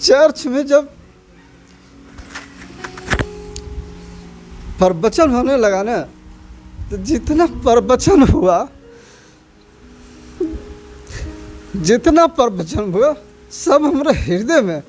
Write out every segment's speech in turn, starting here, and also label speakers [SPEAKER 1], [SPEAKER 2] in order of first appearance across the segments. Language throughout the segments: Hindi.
[SPEAKER 1] चर्च में जब प्रवचन होने लगा ना, तो जितना प्रवचन हुआ सब हमारे हृदय में,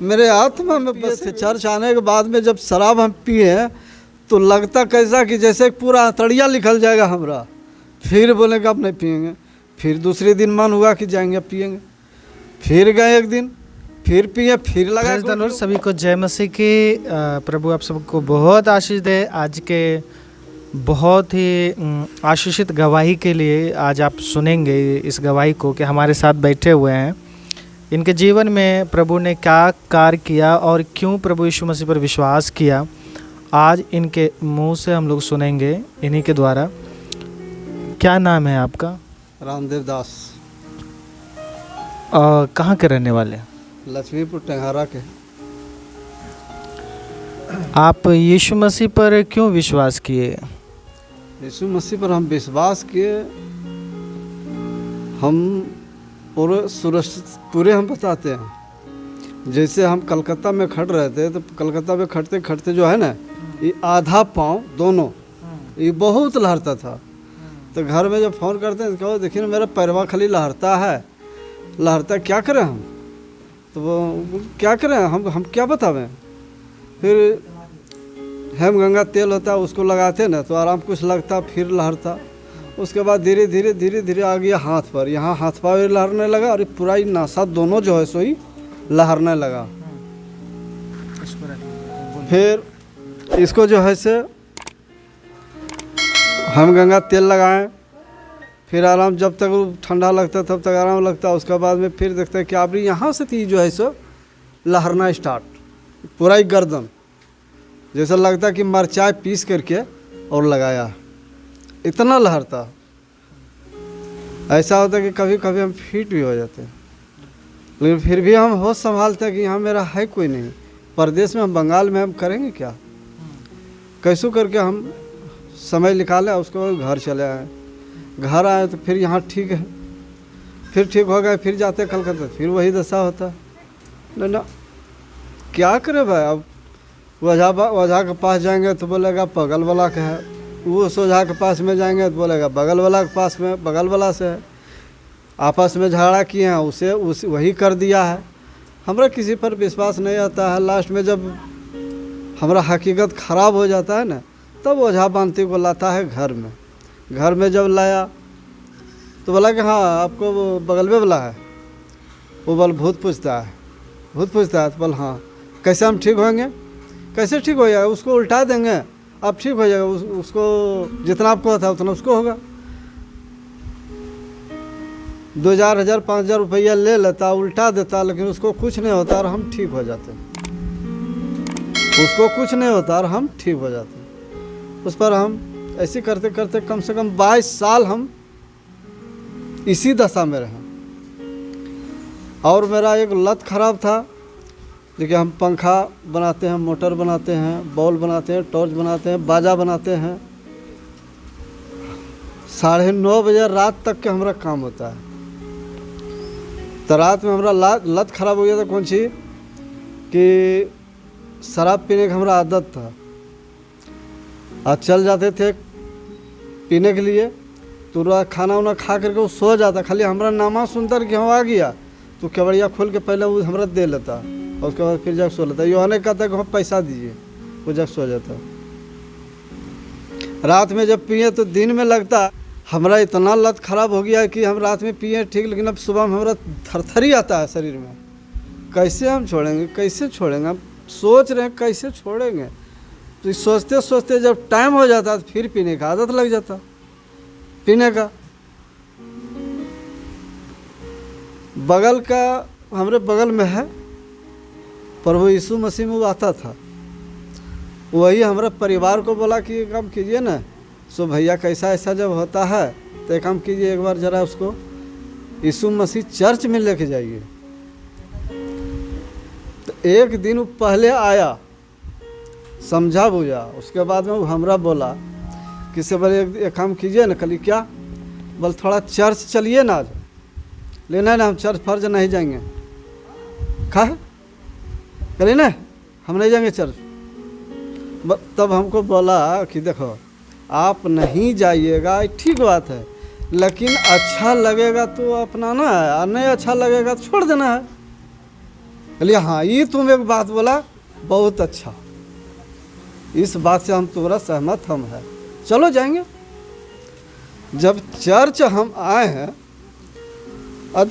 [SPEAKER 1] मेरे आत्मा में बस। चर्च आने के बाद में जब शराब हम पिए तो लगता कैसा कि जैसे पूरा तड़िया निकल जाएगा हमारा। फिर बोलेगा अब नहीं पिएंगे। फिर दूसरे दिन मन हुआ कि जाएंगे पिएंगे। फिर गए एक दिन, फिर पिए, फिर लगा।
[SPEAKER 2] धन्यवाद सभी को, जय मसीह की। प्रभु आप सबको बहुत आशीष दे। आज के बहुत ही आशीषित गवाही के लिए आज आप सुनेंगे इस गवाही को कि हमारे साथ बैठे हुए हैं, इनके जीवन में प्रभु ने क्या कार्य किया और क्यों प्रभु यीशु मसीह पर विश्वास किया। आज इनके मुंह से हम लोग सुनेंगे, इन्हीं के द्वारा। क्या नाम है आपका?
[SPEAKER 1] रामदेव दास।
[SPEAKER 2] कहाँ के रहने वाले?
[SPEAKER 1] लक्ष्मीपुर टेंगारा के।
[SPEAKER 2] आप यीशु मसीह पर क्यों विश्वास किए?
[SPEAKER 1] यीशु मसीह पर हम विश्वास किए, हम पूरे हम बताते हैं। जैसे हम कलकत्ता में खट रहे थे, तो कलकत्ता में खटते खटते जो है ना, ये आधा पाँव दोनों ये बहुत लहरता था। तो घर में जब फ़ोन करते हैं तो कहो देखिए ना मेरा पैरवा खाली लहरता है, लहरता, क्या करें हम? तो वो क्या करें हम क्या बतावें। फिर हेमगंगा तेल होता है उसको लगाते ना तो आराम कुछ लगता, फिर लहरता। उसके बाद धीरे धीरे आ गया हाथ पर, यहाँ हाथ पाँव लहरने लगा और पूरा ही नासा दोनों जो है सो ही लहरने लगा। फिर इसको जो है से हेमगंगा तेल लगाएं, फिर आराम, जब तक ठंडा लगता तब तक आराम लगता। उसके बाद में फिर देखते हैं कि आप यहाँ से थी जो है सो लहरना स्टार्ट, पूरा ही गर्दन जैसा लगता कि मिर्चाई पीस करके और लगाया, इतना लहरता। ऐसा होता कि कभी कभी हम फिट भी हो जाते हैं, लेकिन फिर भी हम होश संभालते हैं कि यहाँ मेरा है कोई नहीं। परदेश में हम, बंगाल में हम करेंगे क्या, कैसो करके हम समय निकाले। उसके बाद घर चले आए। घर आए तो फिर यहाँ ठीक है, फिर ठीक हो गए, फिर जाते कलकत्ता, फिर वही दशा होता। ना क्या करे भाई। अब ओझा के पास जाएंगे तो बोलेगा बगल वाला का है, वो ओझा के पास में जाएंगे तो बोलेगा बगल वाला के पास में बगल वाला से है। आपस में झगड़ा किए हैं, उसे वही कर दिया है। हमरा किसी पर विश्वास नहीं आता है। लास्ट में जब हमारा हकीकत ख़राब हो जाता है ना, तब ओझा बांती को लाता है घर में। घर में जब लाया तो बोला कि हाँ आपको वो बगल में वाला है। वो बोल भूत पूछता है तो बोल हाँ कैसे हम ठीक होंगे, कैसे ठीक हो जाएगा, उसको उल्टा देंगे आप ठीक हो जाएगा। उसको जितना आपको होता है उतना उसको होगा। 2000, 1000, 5000 रुपया ले लेता, उल्टा देता, लेकिन उसको कुछ नहीं होता और हम ठीक हो जाते। उसको कुछ नहीं होता और हम ठीक हो जाते। उस पर हम ऐसे करते करते कम से कम 22 साल हम इसी दशा में रहे। और मेरा एक लत खराब था। देखिए हम पंखा बनाते हैं, मोटर बनाते हैं, बॉल बनाते हैं, टॉर्च बनाते हैं, बाजा बनाते हैं। 9:30 बजे रात तक के हमारा काम होता है। तो रात में हमारा लत खराब हो गया था। कौन सी कि शराब पीने का हमारा आदत था। आज चल जाते थे पीने के लिए, तो खाना वाना खा करके वो सो जाता। खाली हमारा नामा सुनता कि हम आ गया तो केवड़िया खोल के पहले वो हमारा दे लेता और उसके बाद फिर जाकर सो लेता। ये होने कहता कि हम पैसा दीजिए, वो जग सो जाता। रात में जब पिए तो दिन में लगता। हमारा इतना लत खराब हो गया कि हम रात में पिए ठीक, लेकिन अब सुबह में हमारा थरथरी आता है शरीर में। कैसे हम छोड़ेंगे, कैसे छोड़ेंगे, हम सोच रहे हैं कैसे छोड़ेंगे। तो सोचते सोचते जब टाइम हो जाता तो फिर पीने का आदत लग जाता, पीने का। बगल का हमारे बगल में है प्रभु यीशु मसीह में, वो आता था। वही हमारे परिवार को बोला कि एक काम कीजिए ना, सो भैया कैसा ऐसा जब होता है तो एक काम कीजिए, एक बार ज़रा उसको यीशु मसीह चर्च में लेके जाइए। तो एक दिन वो पहले आया, समझा बुझा। उसके बाद में वो हमरा बोला कि से बोले एक काम कीजिए ना। कल क्या बोल, थोड़ा चर्च चलिए ना आज। लेना ना हम चर्च फर्ज नहीं जाएंगे। कहा करिए ना हम नहीं जाएंगे चर्च। तब हमको बोला कि देखो आप नहीं जाइएगा ठीक बात है, लेकिन अच्छा लगेगा तो अपनाना है और नहीं अच्छा लगेगा तो छोड़ देना है। बोलिए हाँ ये तुम एक बात बोला बहुत अच्छा, इस बात से हम तुम्हारा सहमत हम है, चलो जाएंगे। जब चर्च हम आए हैं और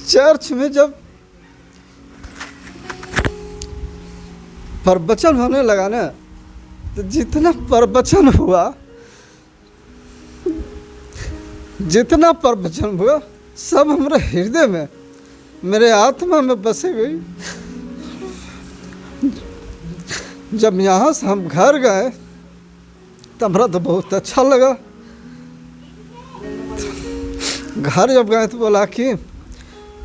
[SPEAKER 1] चर्च में जब प्रवचन होने लगा ना, तो जितना प्रवचन हुआ सब हमारे हृदय में, मेरे आत्मा में बसे गई। जब यहाँ से हम घर गए तब हमारा तो बहुत अच्छा लगा। घर जब गए तो बोला कि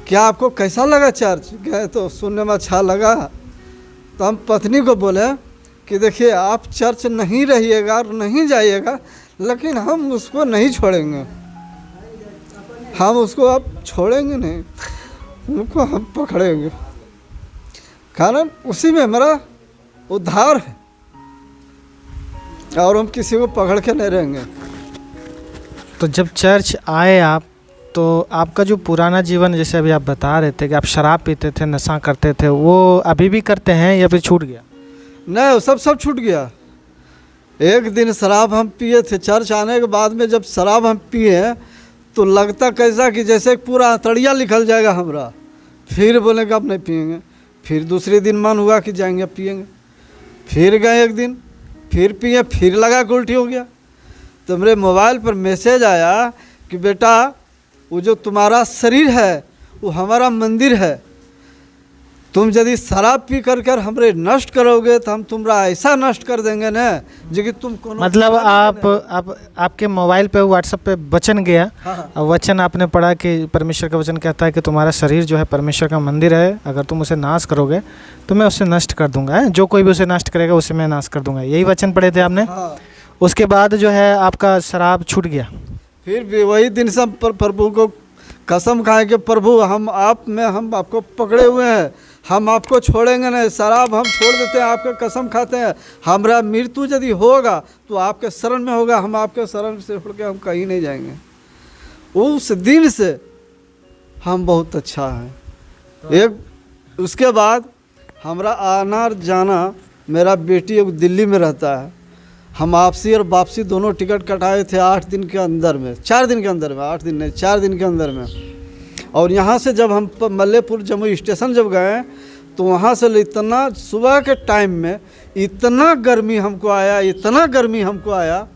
[SPEAKER 1] क्या आपको कैसा लगा चर्च? गए तो सुनने में अच्छा लगा। तो हम पत्नी को बोले कि देखिए आप चर्च नहीं रहिएगा और नहीं जाइएगा, लेकिन हम उसको नहीं छोड़ेंगे, हम उसको अब छोड़ेंगे नहीं, उनको हम पकड़ेंगे, कारण उसी में हमारा उद्धार है और हम किसी को पकड़ के नहीं रहेंगे।
[SPEAKER 2] तो जब चर्च आए आप, तो आपका जो पुराना जीवन, जैसे अभी आप बता रहे थे कि आप शराब पीते थे, नशा करते थे, वो अभी भी करते हैं या फिर छूट गया?
[SPEAKER 1] नहीं, सब छूट गया। एक दिन शराब हम पिए थे, चर्च आने के बाद में जब शराब हम पिए तो लगता कैसा कि जैसे पूरा तड़िया निकल जाएगा हमरा। फिर बोले कि अब नहीं पिएंगे। फिर दूसरे दिन मन हुआ कि जाएंगे पिएंगे। फिर गए एक दिन, फिर पिए, फिर लगा कि उल्टी हो गया। तो मेरे मोबाइल पर मैसेज आया कि बेटा वो जो तुम्हारा शरीर है वो हमारा मंदिर है, तुम यदि शराब पी कर हमरे नष्ट करोगे तो हम तुम्हारा ऐसा नष्ट कर देंगे ना जो कि तुम को
[SPEAKER 2] मतलब आपके मोबाइल पे व्हाट्सएप पे वचन गया।
[SPEAKER 1] हाँ।
[SPEAKER 2] और वचन आपने पढ़ा कि परमेश्वर का वचन कहता है कि तुम्हारा शरीर जो है परमेश्वर का मंदिर है, अगर तुम उसे नाश करोगे तो मैं उसे नष्ट कर दूंगा, जो कोई भी उसे नष्ट करेगा उसे मैं नाश कर दूंगा। यही वचन पढ़े थे आपने?
[SPEAKER 1] हाँ।
[SPEAKER 2] उसके बाद जो है आपका शराब छूट गया।
[SPEAKER 1] फिर भी वही दिन से प्रभु को कसम खाए कि प्रभु हम आपको पकड़े हुए हैं, हम आपको छोड़ेंगे नहीं, शराब हम छोड़ देते हैं, आपके कसम खाते हैं, हमारा मृत्यु यदि होगा तो आपके शरण में होगा, हम आपके शरण से छोड़ के हम कहीं नहीं जाएंगे। उस दिन से हम बहुत अच्छा हैं। एक उसके बाद हमारा आना जाना, मेरा बेटी एक दिल्ली में रहता है, हम आपसी और वापसी दोनों टिकट कटाए थे 8 दिन के अंदर में, 4 दिन के अंदर में, 8 दिन नहीं 4 दिन के अंदर में। और यहाँ से जब हम मल्लेपुर जमुई स्टेशन जब गए तो वहाँ से इतना सुबह के टाइम में इतना गर्मी हमको आया,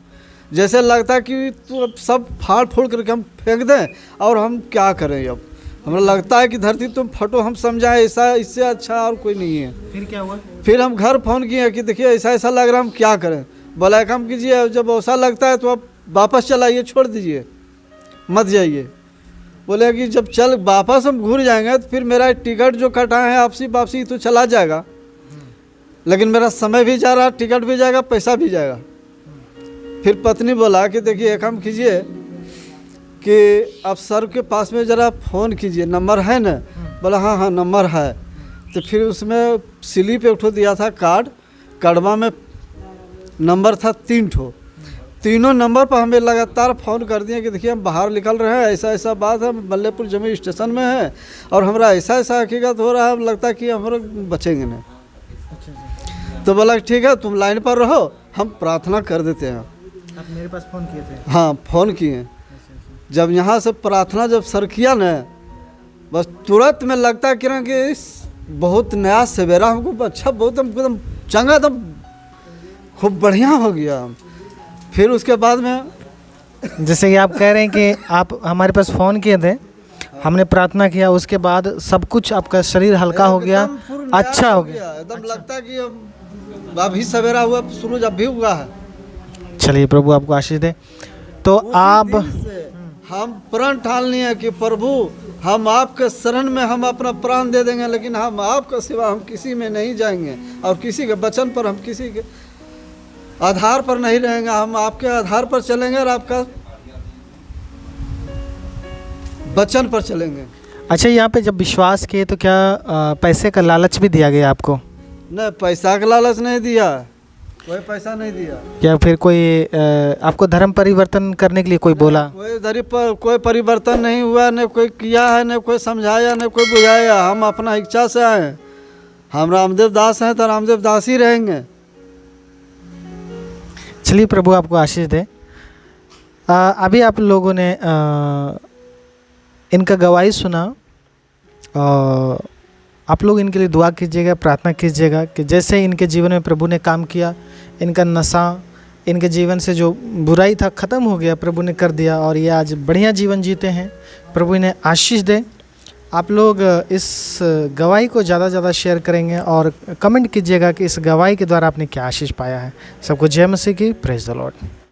[SPEAKER 1] जैसे लगता कि तो अब सब फाड़ फोड़ करके हम फेंक दें और हम क्या करें। अब हमें लगता है कि धरती तुम फटो, हम समझाएं ऐसा, इससे अच्छा और कोई नहीं है।
[SPEAKER 2] फिर क्या हुआ? फिर
[SPEAKER 1] फिर हम घर फ़ोन किए कि देखिए ऐसा लग रहा है, हम क्या करें। बोला एक काम कीजिए, जब ऐसा लगता है तो आप वापस चलाइए, छोड़ दीजिए, मत जाइए। बोले कि जब चल वापस हम घूर जाएंगे तो फिर मेरा टिकट जो कटाए हैं आपसी वापसी तो चला जाएगा, लेकिन मेरा समय भी जा रहा, टिकट भी जाएगा, पैसा भी जाएगा। फिर पत्नी बोला कि देखिए एक काम कीजिए कि आप सर के पास में ज़रा फ़ोन कीजिए, नंबर है ना? बोला हाँ नंबर है। तो फिर उसमें स्लिप एक ठो दिया था, कार्डवा में नंबर था 3 ठो, तीनों नंबर पर हमें लगातार फ़ोन कर दिए कि देखिए हम बाहर निकल रहे हैं, ऐसा बात है, मल्लेपुर जमुई स्टेशन में है और हमारा ऐसा हकीकत हो रहा है, लगता है कि हम बचेंगे नहीं। तो बोला ठीक है तुम लाइन पर रहो, हम प्रार्थना कर देते हैं।
[SPEAKER 2] आप मेरे पास फ़ोन किए थे?
[SPEAKER 1] हाँ फ़ोन किए। जब यहाँ से प्रार्थना जब सर किया ना, बस तुरंत में लगता है कि बहुत नया सवेरा हमको अच्छा, बहुत एकदम चंगा, एकदम खूब बढ़िया हो गया। फिर उसके बाद में
[SPEAKER 2] जैसे कि आप कह रहे हैं कि आप हमारे पास फ़ोन किए थे, हमने प्रार्थना किया, उसके बाद सब कुछ आपका शरीर हल्का हो गया, अच्छा हो गया,
[SPEAKER 1] एकदम लगता है कि अभी सवेरा हुआ, सूरज अभी हुआ है।
[SPEAKER 2] चलिए प्रभु आपको आशीष दे। तो आप
[SPEAKER 1] हम प्रण ठान लिए कि प्रभु हम आपके शरण में हम अपना प्राण दे देंगे, लेकिन हम आपका सिवा हम किसी में नहीं जाएंगे और किसी के वचन पर हम किसी के आधार पर नहीं रहेंगे, हम आपके आधार पर चलेंगे और आपका वचन पर चलेंगे।
[SPEAKER 2] अच्छा, यहाँ पे जब विश्वास किए तो क्या पैसे का लालच भी दिया गया आपको,
[SPEAKER 1] नहीं, पैसा का लालच नहीं दिया, कोई पैसा नहीं दिया।
[SPEAKER 2] या फिर कोई आपको धर्म परिवर्तन करने के लिए कोई बोला?
[SPEAKER 1] कोई इधर पर कोई परिवर्तन नहीं हुआ, न कोई किया है, न कोई समझाया, न कोई बुझाया। हम अपना इच्छा से आए हैं। हम रामदेव दास हैं तो रामदेव दास ही रहेंगे।
[SPEAKER 2] चलिए, प्रभु आपको आशीष दे। अभी आप लोगों ने इनका गवाही सुना, आप लोग इनके लिए दुआ कीजिएगा, प्रार्थना कीजिएगा कि जैसे इनके जीवन में प्रभु ने काम किया, इनका नशा, इनके जीवन से जो बुराई था ख़त्म हो गया, प्रभु ने कर दिया और ये आज बढ़िया जीवन जीते हैं। प्रभु इन्हें आशीष दे। आप लोग इस गवाही को ज़्यादा से ज़्यादा शेयर करेंगे और कमेंट कीजिएगा कि इस गवाही के द्वारा आपने क्या आशीष पाया है। सबको जय मसीह की। Praise the Lord.